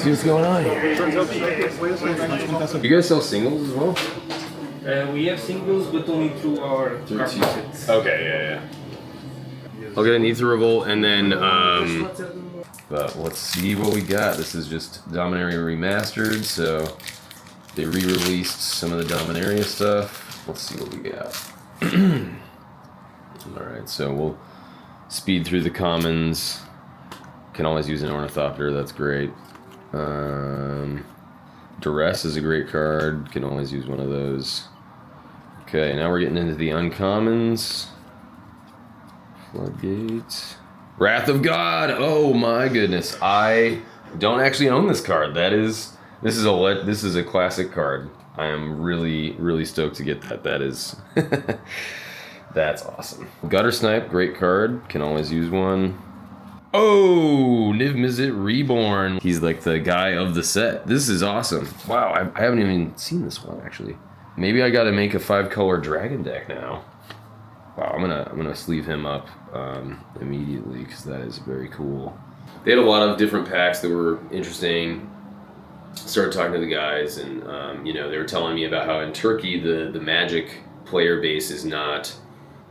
see what's going on here. You guys sell singles as well? We have singles, but only through our card market. Okay, yeah. I'll get an Ether Revolt, and then, but let's see what we got. This is just Dominaria Remastered, so they re-released some of the Dominaria stuff. Let's see what we got. Alright, so we'll speed through the commons. Can always use an Ornithopter, that's great. Duress is a great card, can always use one of those. Okay, now we're getting into the uncommons. Floodgate. Wrath of God! Oh my goodness, I don't actually own this card. This is a classic card. I am really stoked to get that. That is that's awesome. Gutter Snipe, great card. Can always use one. Oh, Niv Mizzet Reborn. He's like the guy of the set. This is awesome. Wow, I haven't even seen this one actually. Maybe I gotta make a 5-color dragon deck now. Wow, I'm gonna sleeve him up immediately because that is very cool. They had a lot of different packs that were interesting. Started talking to the guys, and they were telling me about how in Turkey the Magic player base is not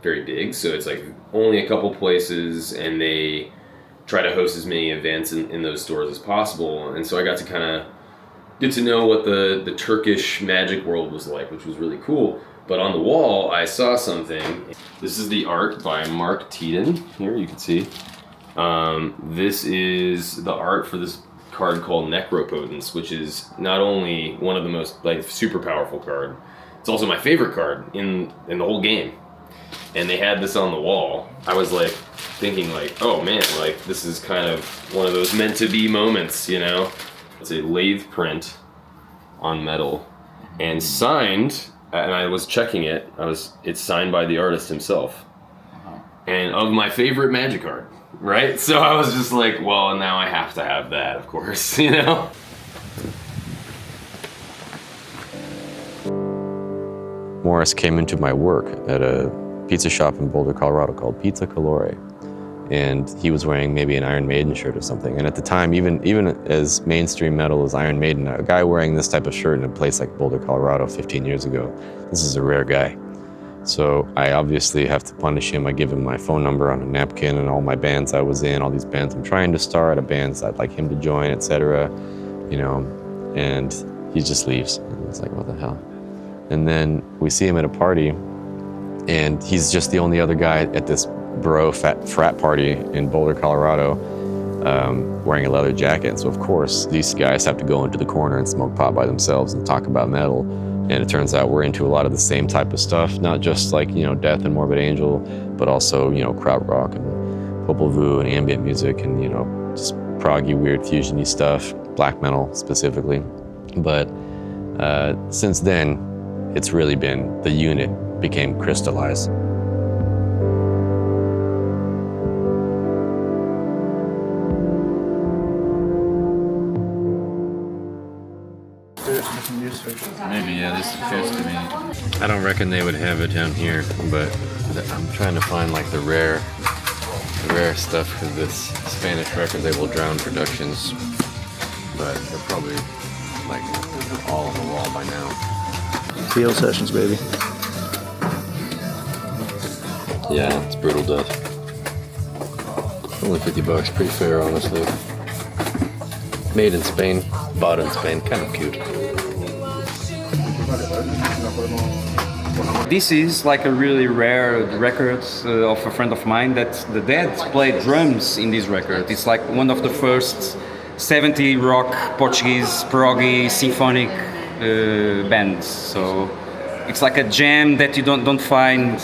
very big, so it's like only a couple places, and they try to host as many events in those stores as possible. And so I got to kind of get to know what the Turkish Magic world was like, which was really cool. But on the wall, I saw something. This is the art by Mark Teeden. Here you can see. This is the art for this card called Necropotence, which is not only one of the most super powerful card, it's also my favorite card in the whole game. And they had this on the wall. I was like thinking oh man, this is kind of one of those meant to be moments, you know? It's a lathe print on metal and signed, and I was checking it. It's signed by the artist himself. And of my favorite Magic card, right? So I was just like, well, now I have to have that, of course, you know? Morris came into my work at a pizza shop in Boulder, Colorado called Pizza Calore. And he was wearing maybe an Iron Maiden shirt or something. And at the time, even as mainstream metal as Iron Maiden, a guy wearing this type of shirt in a place like Boulder, Colorado 15 years ago, this is a rare guy. So I obviously have to punish him. I give him my phone number on a napkin and all my bands I was in, all these bands I'm trying to start, bands I'd like him to join, etc. And he just leaves. And it's like, what the hell? And then we see him at a party, and he's just the only other guy at this bro frat party in Boulder, Colorado, wearing a leather jacket. So of course, these guys have to go into the corner and smoke pot by themselves and talk about metal. And it turns out we're into a lot of the same type of stuff, not just Death and Morbid Angel, but also, krautrock and Popol Vuh and ambient music and, just proggy, weird fusiony stuff, black metal specifically. But since then, it's really been, the unit became crystallized. Maybe, yeah, this appears to me. I don't reckon they would have it down here, but I'm trying to find the rare stuff because this Spanish record label Drown Productions, but they're probably all on the wall by now. TL Sessions, baby. Yeah, it's Brutal Death. Only $50, pretty fair, honestly. Made in Spain, bought in Spain, kind of cute. This is a really rare record of a friend of mine that the dad played drums in this record. It's one of the first 70 rock Portuguese proggy symphonic bands. So it's a jam that you don't find.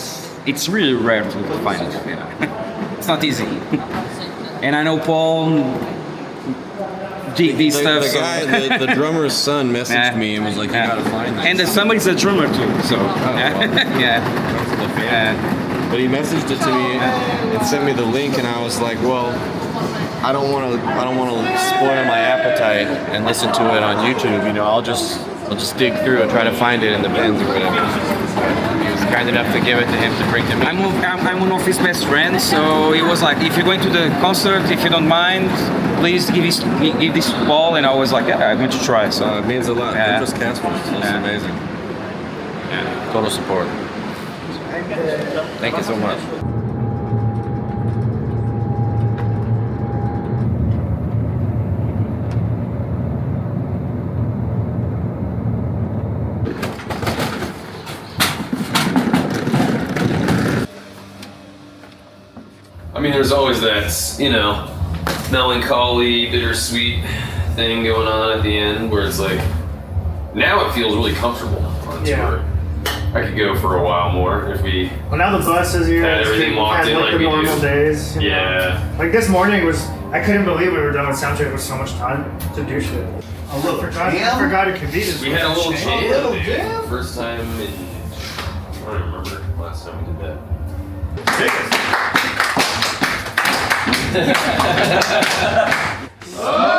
It's really rare to find it. Yeah. It's not easy. And I know Paul. These stuff. The drummer's son messaged me and was like, "You gotta find that." And somebody's a drummer too, so yeah. But he messaged it to me and sent me the link, and I was like, "Well, I don't want to spoil my appetite and listen to it on YouTube. I'll just dig through and try to find it in the bins or whatever." He was kind enough to give it to him to bring to me? I'm one of his best friends, so he was like, if you're going to the concert, if you don't mind, please give this ball. And I was like, yeah, I'm going to try. So It means a lot. Yeah. Just Casper's. That's Yeah. amazing. Yeah, total support. Thank you so much. I mean, there's always that, you know, melancholy, bittersweet thing going on at the end where it's like, now it feels really comfortable on tour. I could go for a while more if we. Well, now the bus is here. Had It's everything been- locked had, in like like the we normal do. days. you know. Yeah. Like this morning was, I couldn't believe we were done with sound check with so much time to do shit. I forgot it could be this We had a little much. jam. Dude. First time in. I don't remember last time we did that. Oh!